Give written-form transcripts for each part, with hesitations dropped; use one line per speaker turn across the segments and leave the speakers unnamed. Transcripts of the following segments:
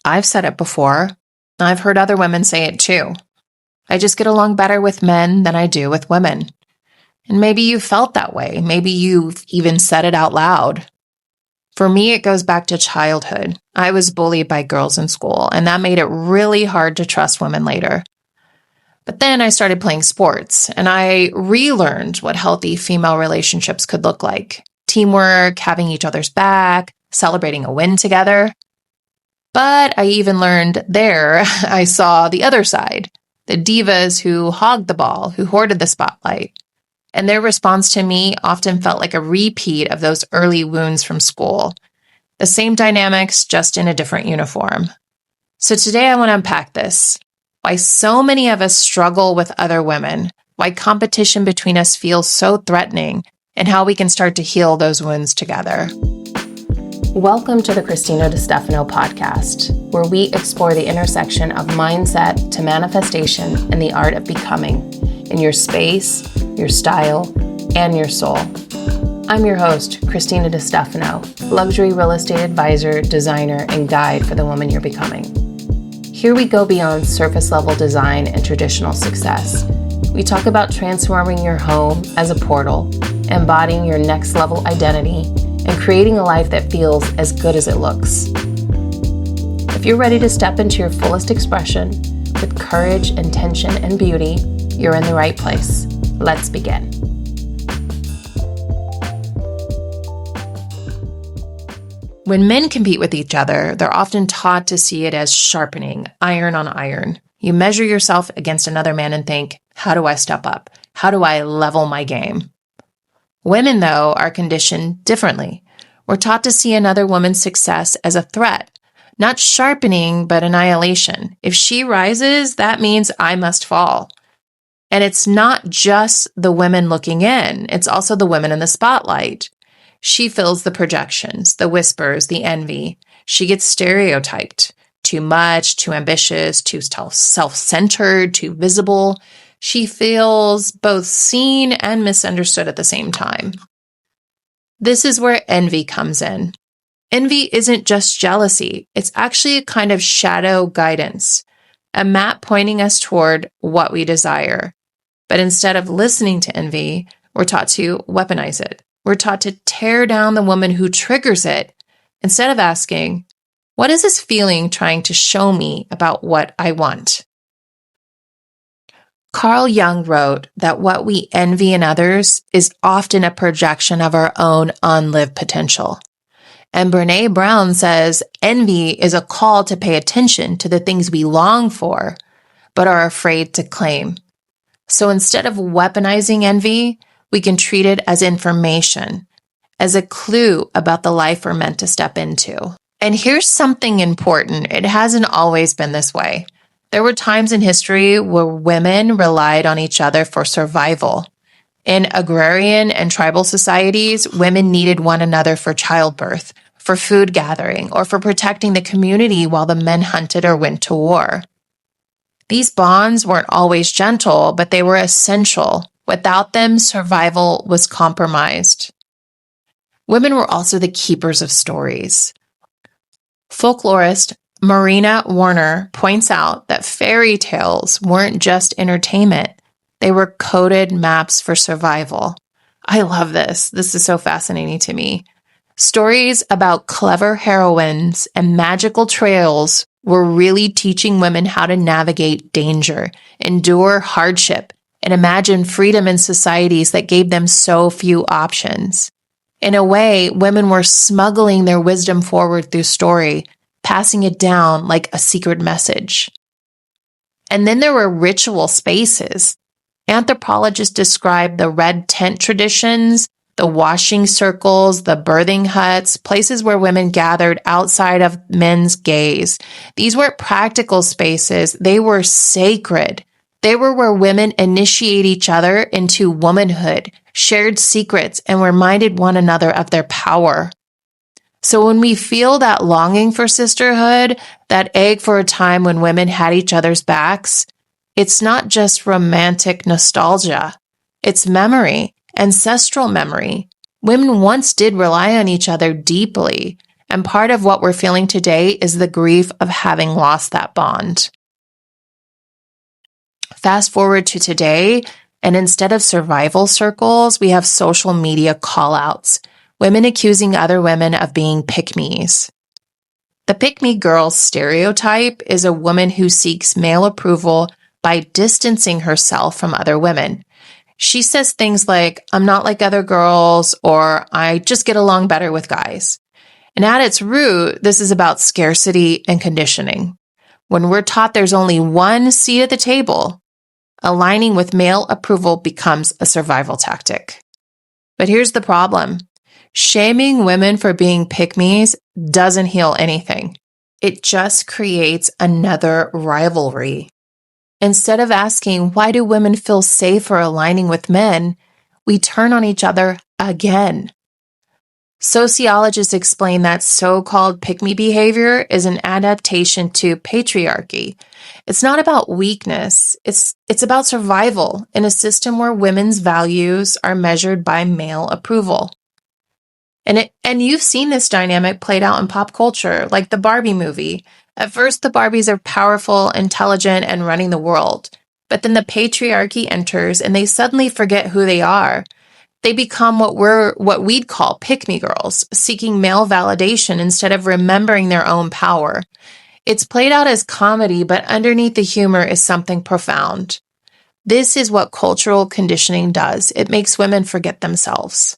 I've said it before. I've heard other women say it too. I just get along better with men than I do with women. And maybe you felt that way. Maybe you've even said it out loud. For me, it goes back to childhood. I was bullied by girls in school, and that made it really hard to trust women later. But then I started playing sports, and I relearned what healthy female relationships could look like. Teamwork, having each other's back, celebrating a win together. But I even learned there, I saw the other side, the divas who hogged the ball, who hoarded the spotlight. And their response to me often felt like a repeat of those early wounds from school. The same dynamics, just in a different uniform. So today I want to unpack this. Why so many of us struggle with other women, why competition between us feels so threatening, and how we can start to heal those wounds together. Welcome to the Christina DiStefano podcast, where we explore the intersection of mindset to manifestation and the art of becoming in your space, your style, and your soul. I'm your host, Christina DiStefano, luxury real estate advisor, designer, and guide for the woman you're becoming. Here we go beyond surface level design and traditional success. We talk about transforming your home as a portal, embodying your next level identity, and creating a life that feels as good as it looks. If you're ready to step into your fullest expression with courage, intention, and beauty, you're in the right place. Let's begin. When men compete with each other, they're often taught to see it as sharpening, iron on iron. You measure yourself against another man and think, how do I step up? How do I level my game? Women, though, are conditioned differently. We're taught to see another woman's success as a threat, not sharpening, but annihilation. If she rises, that means I must fall. And it's not just the women looking in, it's also the women in the spotlight. She feels the projections, the whispers, the envy. She gets stereotyped. Too much, too ambitious, too self-centered, too visible. She feels both seen and misunderstood at the same time. This is where envy comes in. Envy isn't just jealousy. It's actually a kind of shadow guidance, a map pointing us toward what we desire. But instead of listening to envy, we're taught to weaponize it. We're taught to tear down the woman who triggers it instead of asking, what is this feeling trying to show me about what I want? Carl Jung wrote that what we envy in others is often a projection of our own unlived potential. And Brené Brown says envy is a call to pay attention to the things we long for, but are afraid to claim. So instead of weaponizing envy, we can treat it as information, as a clue about the life we're meant to step into. And here's something important. It hasn't always been this way. There were times in history where women relied on each other for survival. In agrarian and tribal societies, women needed one another for childbirth, for food gathering, or for protecting the community while the men hunted or went to war. These bonds weren't always gentle, but they were essential. Without them, survival was compromised. Women were also the keepers of stories. Folklorist Marina Warner points out that fairy tales weren't just entertainment. They were coded maps for survival. I love this. This is so fascinating to me. Stories about clever heroines and magical trails were really teaching women how to navigate danger, endure hardship, and imagine freedom in societies that gave them so few options. In a way, women were smuggling their wisdom forward through story, passing it down like a secret message. And then there were ritual spaces. Anthropologists describe the red tent traditions, the washing circles, the birthing huts, places where women gathered outside of men's gaze. These weren't practical spaces. They were sacred. They were where women initiate each other into womanhood, shared secrets, and reminded one another of their power. So when we feel that longing for sisterhood, that ache for a time when women had each other's backs, it's not just romantic nostalgia. It's memory, ancestral memory. Women once did rely on each other deeply, And part of what we're feeling today is the grief of having lost that bond. Fast forward to today, and instead of survival circles, we have social media call-outs, women accusing other women of being pick-me's. The pick-me girl stereotype is a woman who seeks male approval by distancing herself from other women. She says things like, "I'm not like other girls," or "I just get along better with guys." And at its root, this is about scarcity and conditioning. When we're taught there's only one seat at the table, aligning with male approval becomes a survival tactic. But here's the problem. Shaming women for being pick-me's doesn't heal anything. It just creates another rivalry. Instead of asking, why do women feel safer aligning with men, we turn on each other again. Sociologists explain that so-called pick-me behavior is an adaptation to patriarchy. It's not about weakness. It's about survival in a system where women's values are measured by male approval. And you've seen this dynamic played out in pop culture, like the Barbie movie. At first, the Barbies are powerful, intelligent, and running the world. But then the patriarchy enters and they suddenly forget who they are. They become what we'd call pick-me girls, seeking male validation instead of remembering their own power. It's played out as comedy, but underneath the humor is something profound. This is what cultural conditioning does. It makes women forget themselves.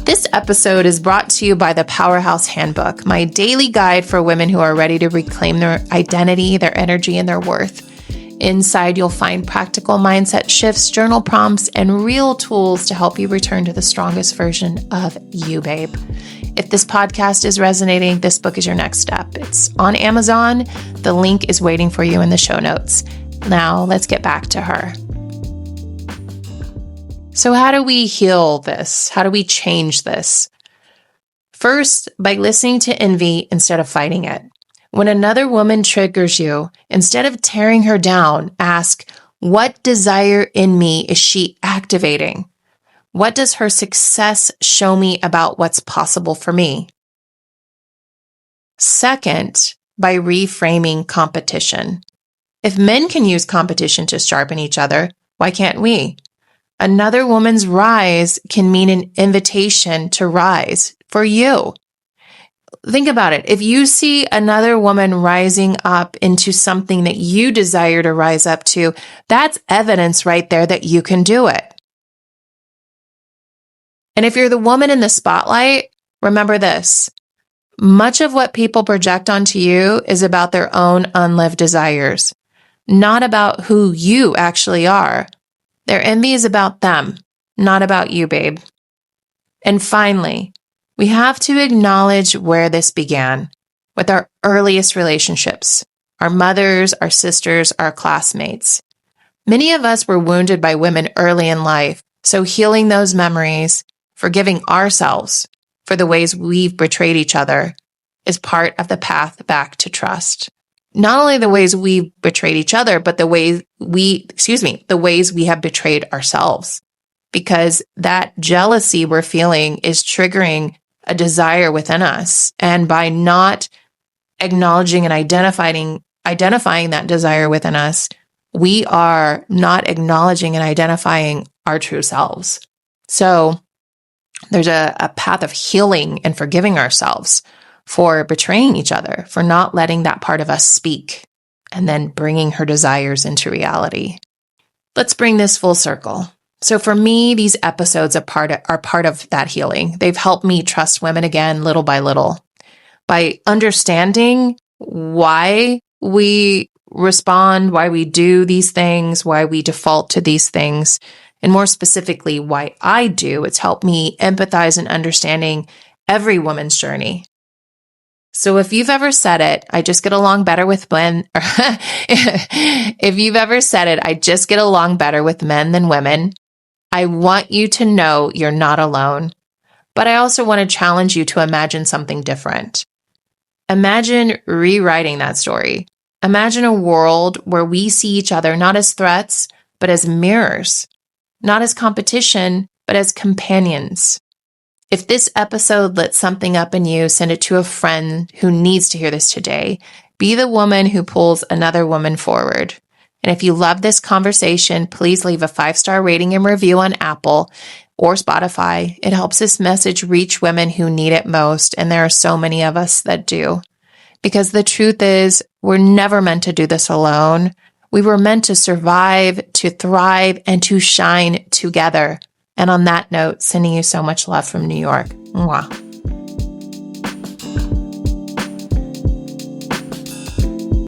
This episode is brought to you by the Powerhouse Handbook, my daily guide for women who are ready to reclaim their identity, their energy, and their worth. Inside, you'll find practical mindset shifts, journal prompts, and real tools to help you return to the strongest version of you, babe. If this podcast is resonating, this book is your next step. It's on Amazon. The link is waiting for you in the show notes. Now, let's get back to her. So how do we heal this? How do we change this? First, by listening to envy instead of fighting it. When another woman triggers you, instead of tearing her down, ask, what desire in me is she activating? What does her success show me about what's possible for me? Second, by reframing competition. If men can use competition to sharpen each other, why can't we? Another woman's rise can mean an invitation to rise for you. Think about it. If you see another woman rising up into something that you desire to rise up to, that's evidence right there that you can do it. And if you're the woman in the spotlight, remember this. Much of what people project onto you is about their own unlived desires, not about who you actually are. Their envy is about them, not about you, babe. And finally, we have to acknowledge where this began, with our earliest relationships, our mothers, our sisters, our classmates. Many of us were wounded by women early in life, so healing those memories, forgiving ourselves for the ways we've betrayed each other, is part of the path back to trust. Not only the ways we've betrayed each other, but the ways we have betrayed ourselves. Because that jealousy we're feeling is triggering a desire within us. And by not acknowledging and identifying that desire within us, we are not acknowledging and identifying our true selves. So there's a path of healing and forgiving ourselves for betraying each other, for not letting that part of us speak, and then bringing her desires into reality. Let's bring this full circle. So for me, these episodes are part of that healing. They've helped me trust women again, little by little, by understanding why we respond, why we do these things, why we default to these things, and more specifically, why I do. It's helped me empathize and understanding every woman's journey. So if you've ever said it, I just get along better with men. If you've ever said it, I just get along better with men than women. I want you to know you're not alone. But I also want to challenge you to imagine something different. Imagine rewriting that story. Imagine a world where we see each other not as threats, but as mirrors. Not as competition, but as companions. If this episode lit something up in you, send it to a friend who needs to hear this today. Be the woman who pulls another woman forward. And if you love this conversation, please leave a 5-star rating and review on Apple or Spotify. It helps this message reach women who need it most, and there are so many of us that do. Because the truth is, we're never meant to do this alone. We were meant to survive, to thrive, and to shine together. And on that note, sending you so much love from New York. Mwah.